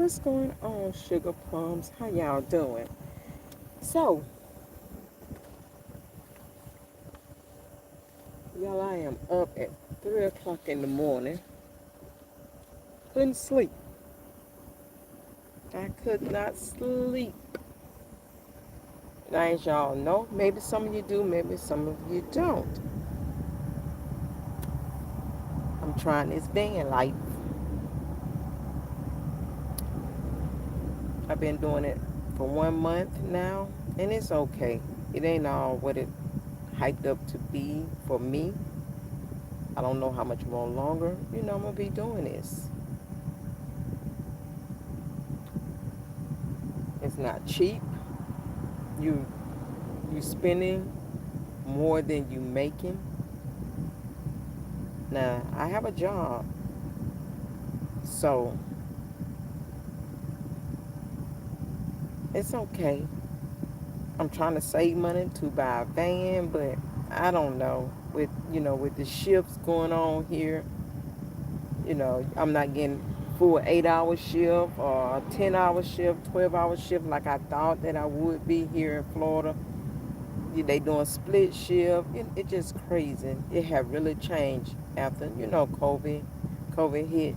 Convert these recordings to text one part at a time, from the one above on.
What's going on, sugar plums? How y'all doing? So, y'all, I am up at 3 o'clock in the morning. Couldn't sleep. I could not sleep. Now, as y'all know, maybe some of you do, maybe some of you don't. I'm trying this van life. I've been doing it for 1 month now, and it's okay. It ain't all what it hyped up to be for me. I don't know how much more longer, I'm going to be doing this. It's not cheap. You you spending more than you making. Now, I have a job, so it's okay. I'm trying to save money to buy a van, but I don't know. With the shifts going on here, I'm not getting full 8 hour shift or 10 hour shift, 12 hour shift like I thought that I would be here in Florida. They doing split shift. It just crazy. It have really changed after COVID hit.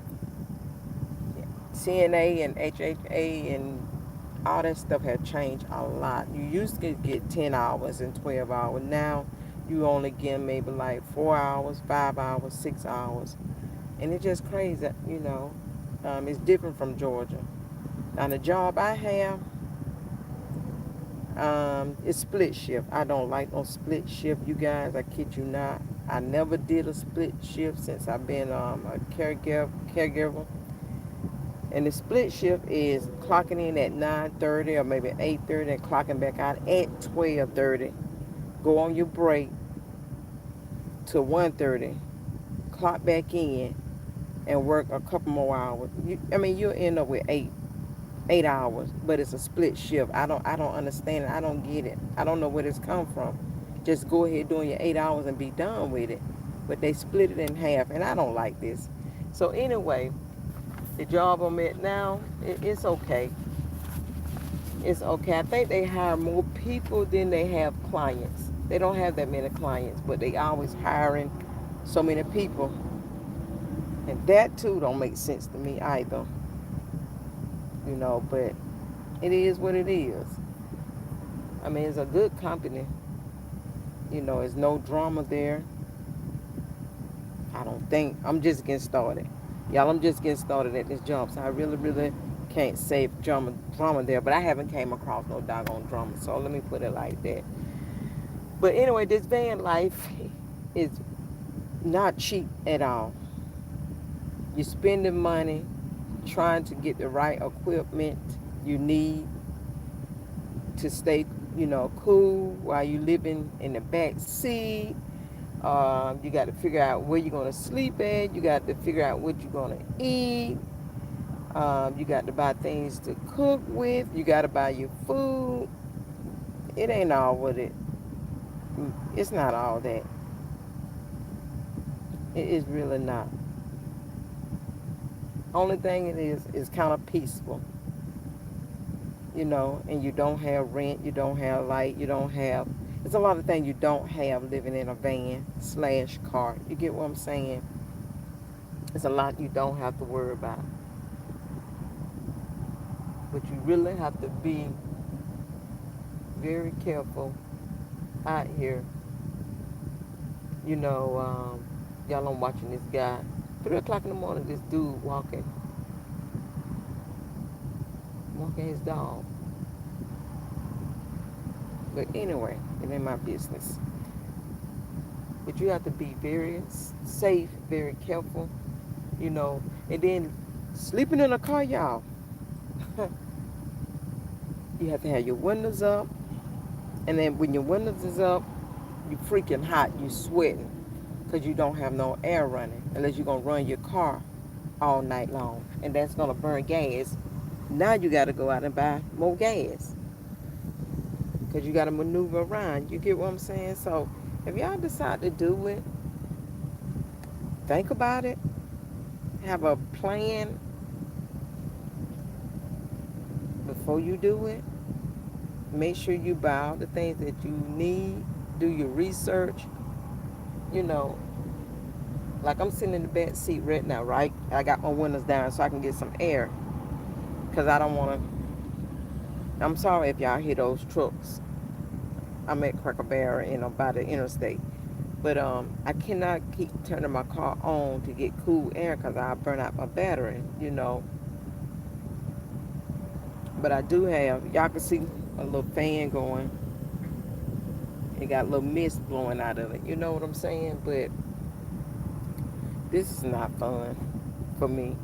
CNA and HHA and all that stuff had changed a lot. You used to get 10 hours and 12 hours. Now you only get maybe like 4 hours, 5 hours, 6 hours. And it's just crazy. It's different from Georgia. Now the job I have, it's split shift. I don't like no split shift, you guys. I kid you not. I never did a split shift since I've been a caregiver. And the split shift is clocking in at 9:30 or maybe 8:30 and clocking back out at 12:30. Go on your break to 1:30, clock back in, and work a couple more hours. You'll end up with eight hours, but it's a split shift. I don't understand it. I don't get it. I don't know where this come from. Just go ahead doing your 8 hours and be done with it. But they split it in half, and I don't like this. So anyway, the job I'm at now, it's okay. It's okay. I think they hire more people than they have clients. They don't have that many clients, but they always hiring so many people. And that too don't make sense to me either. But it is what it is. It's a good company. There's no drama there. I don't think. I'm just getting started. Y'all, I'm just getting started at this job, so I really, really can't say drama there, but I haven't came across no doggone drama, so let me put it like that. But anyway, this van life is not cheap at all. You're spending money trying to get the right equipment you need to stay, cool while you living in the back seat. You got to figure out where you're going to sleep at. You got to figure out what you're going to eat. You got to buy things to cook with. You got to buy your food. It ain't all what it's not all that. It is really not. Only thing it is kind of peaceful. And you don't have rent, you don't have light, you don't have, it's a lot of things you don't have living in a van/car. You get what I'm saying? It's a lot you don't have to worry about. But you really have to be very careful out here. Y'all, I'm watching this guy. 3 o'clock in the morning, this dude walking his dog. But anyway, it ain't my business. But you have to be very safe, very careful, And then sleeping in a car, y'all, you have to have your windows up. And then when your windows is up, you freaking hot, you sweating, because you don't have no air running, unless you're going to run your car all night long. And that's going to burn gas. Now you got to go out and buy more gas, because you got to maneuver around. You get what I'm saying? So if y'all decide to do it, think about it. Have a plan. before you do it, make sure you buy all the things that you need. Do your research. You know, like I'm sitting in the back seat right now, right? I got my windows down so I can get some air. Because I don't want to. I'm sorry if y'all hear those trucks. I'm at Cracker Barrel, by the interstate. But I cannot keep turning my car on to get cool air because I burn out my battery, But I do have, y'all can see a little fan going. It got a little mist blowing out of it. You know what I'm saying? But this is not fun for me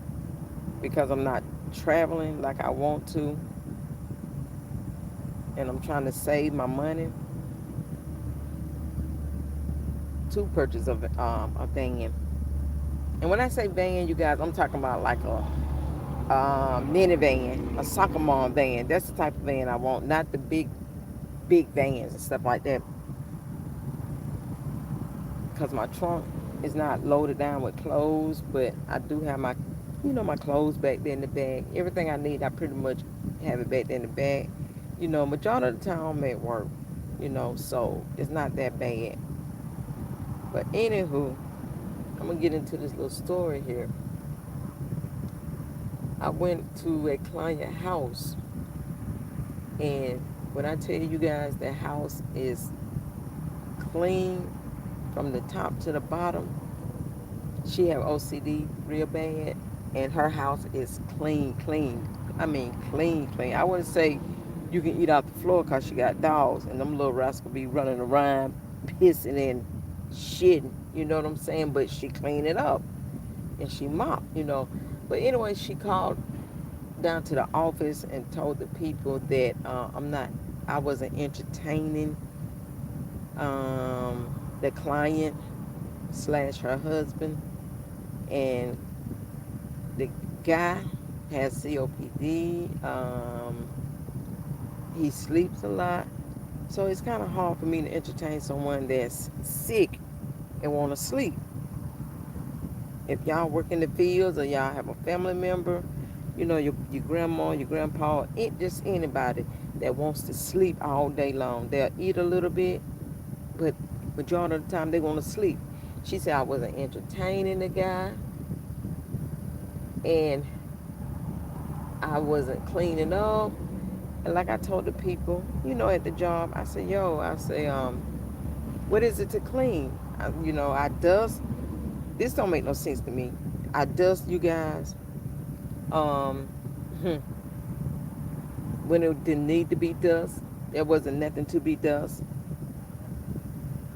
because I'm not traveling like I want to, and I'm trying to save my money to purchase a van. And when I say van, you guys, I'm talking about like a minivan, a soccer mom van. That's the type of van I want, not the big vans and stuff like that. Because my trunk is not loaded down with clothes, but I do have my clothes back there in the bag. Everything I need, I pretty much have it back there in the bag. Majority of the time I'm at work, so it's not that bad. But anywho, I'm gonna get into this little story here. I went to a client house, and when I tell you guys the house is clean from the top to the bottom, she have OCD real bad, and her house is clean. I mean, clean. I wouldn't say you can eat off the floor because she got dogs, and them little rascals be running around, pissing and shitting. You know what I'm saying? But she cleaned it up, and she mopped. But anyway, she called down to the office and told the people that I wasn't entertaining the client slash her husband, and the guy has COPD. He sleeps a lot, so it's kind of hard for me to entertain someone that's sick and want to sleep. If y'all work in the fields or y'all have a family member, your grandma, your grandpa, just anybody that wants to sleep all day long. They'll eat a little bit, but majority of the time they want to sleep. She said I wasn't entertaining the guy, and I wasn't cleaning up. And like I told the people, at the job, I said, what is it to clean? I dust. This don't make no sense to me. I dust, you guys. Um, when it didn't need to be dust, there wasn't nothing to be dust.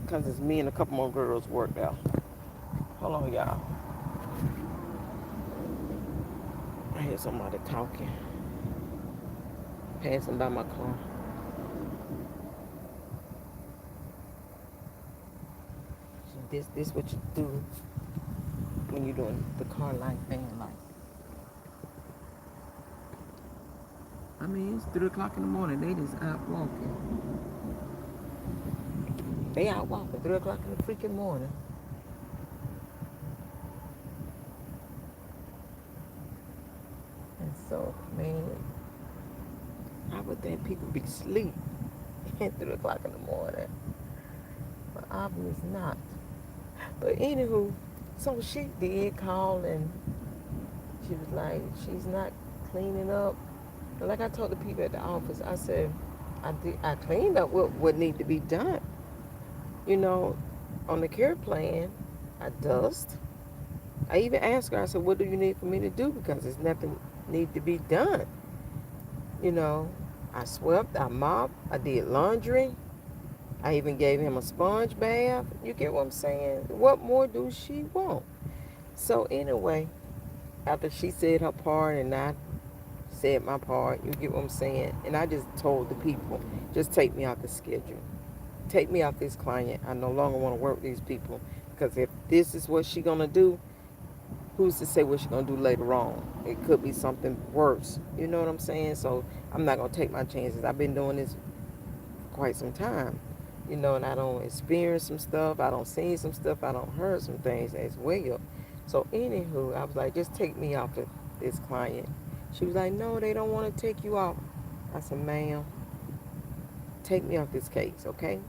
Because it's me and a couple more girls worked out. Hold on, y'all. I hear somebody talking, passing by my car. So this what you do when you're doing the car light, van light. I mean, it's 3 o'clock in the morning. They just out walking. They out walking 3 o'clock in the freaking morning. And so, man, I would think people be asleep at 3 o'clock in the morning. But obviously not. But anywho, so she did call, and she was like, she's not cleaning up. And like I told the people at the office, I said, I cleaned up what need to be done. On the care plan, I dust. I even asked her, I said, what do you need for me to do? Because there's nothing need to be done. I swept, I mopped, I did laundry. I even gave him a sponge bath. You get what I'm saying? What more do she want? So anyway, after she said her part and I said my part, you get what I'm saying? And I just told the people, just take me off the schedule. Take me off this client. I no longer want to work with these people. Because if this is what she's going to do, who's to say what she's going to do later on? It could be something worse. You know what I'm saying? So I'm not going to take my chances. I've been doing this quite some time. And I don't experience some stuff. I don't see some stuff. I don't heard some things as well. So anywho, I was like, just take me off of this client. She was like, no, they don't want to take you off. I said, ma'am, take me off this case, okay?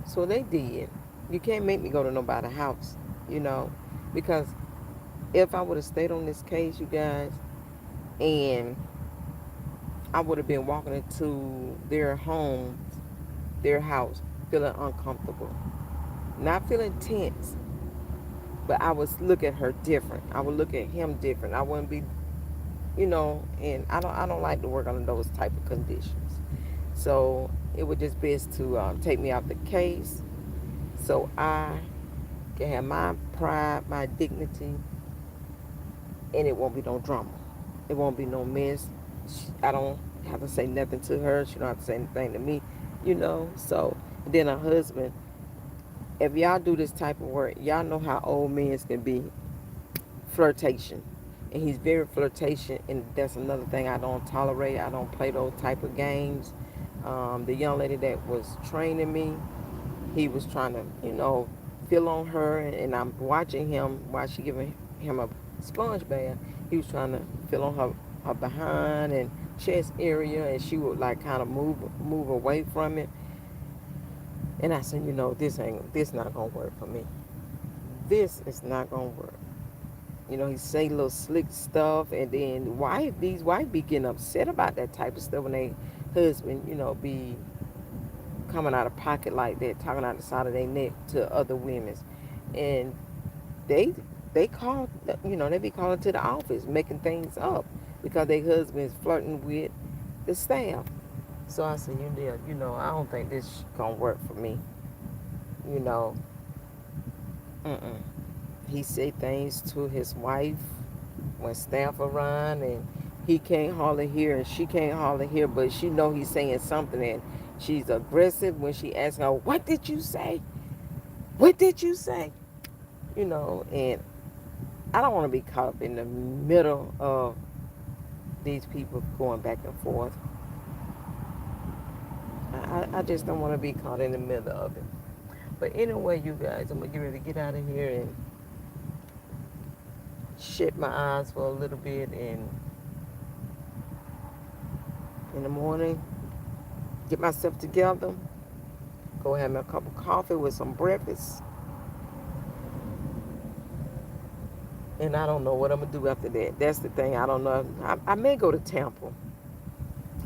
So they did. You can't make me go to nobody's house, you know, because if I would have stayed on this case, you guys, and I would have been walking into their home, their house, feeling uncomfortable, not feeling tense, but I would look at her different. I would look at him different. I wouldn't be, and I don't like to work under those type of conditions. So it would just best to take me out the case, so I can have my pride, my dignity, and it won't be no drama. It won't be no mess. I don't have to say nothing to her. She don't have to say anything to me. So then her husband, if y'all do this type of work, y'all know how old men can be. Flirtation. And he's very flirtation, and that's another thing I don't tolerate. I don't play those type of games. The young lady that was training me, he was trying to, feel on her, and I'm watching him while she giving him a sponge bath. He was trying to feel on her behind and chest area, and she would like kind of move away from it. And I said, this not gonna work for me. This is not gonna work. He say little slick stuff, and then these wife be getting upset about that type of stuff when they husband, be coming out of pocket like that, talking out the side of their neck to other women, and they they call, they be calling to the office, making things up because their husband is flirting with the staff. So I said, I don't think this gonna work for me. You know, mm-mm. He say things to his wife when staff around, and he can't hardly hear, and she can't hardly hear, but she know he's saying something, and she's aggressive when she asks her, "What did you say? What did you say?" And I don't want to be caught up in the middle of these people going back and forth. I just don't want to be caught in the middle of it. But anyway, you guys, I'm going to get ready to get out of here and shut my eyes for a little bit, and in the morning, get myself together, go have me a cup of coffee with some breakfast, and I don't know what I'm going to do after that. That's the thing. I don't know. I may go to Tampa.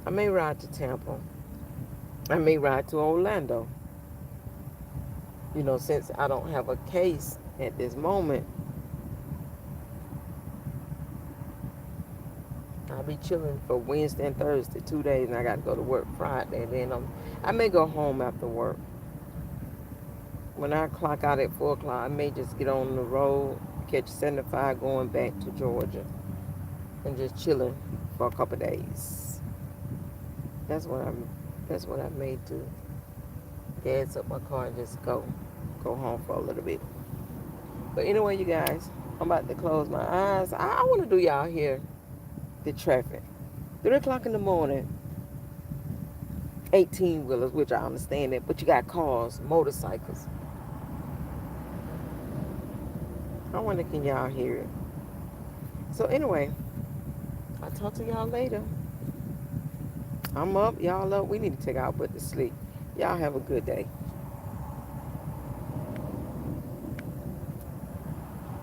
I may ride to Tampa. I may ride to Orlando. Since I don't have a case at this moment, I'll be chilling for Wednesday and Thursday, 2 days, and I got to go to work Friday. Then I may go home after work. When I clock out at 4 o'clock, I may just get on the road, catch 75 going back to Georgia, and just chilling for a couple of days. That's what I may do. Gas up my car and just go home for a little bit. But anyway, you guys, I'm about to close my eyes. I want to do y'all here the traffic. 3 o'clock in the morning, 18-wheelers, which I understand that, but you got cars, motorcycles. I wonder, can y'all hear it? So anyway, I'll talk to y'all later. I'm up, y'all up. We need to take our butt to sleep. Y'all have a good day.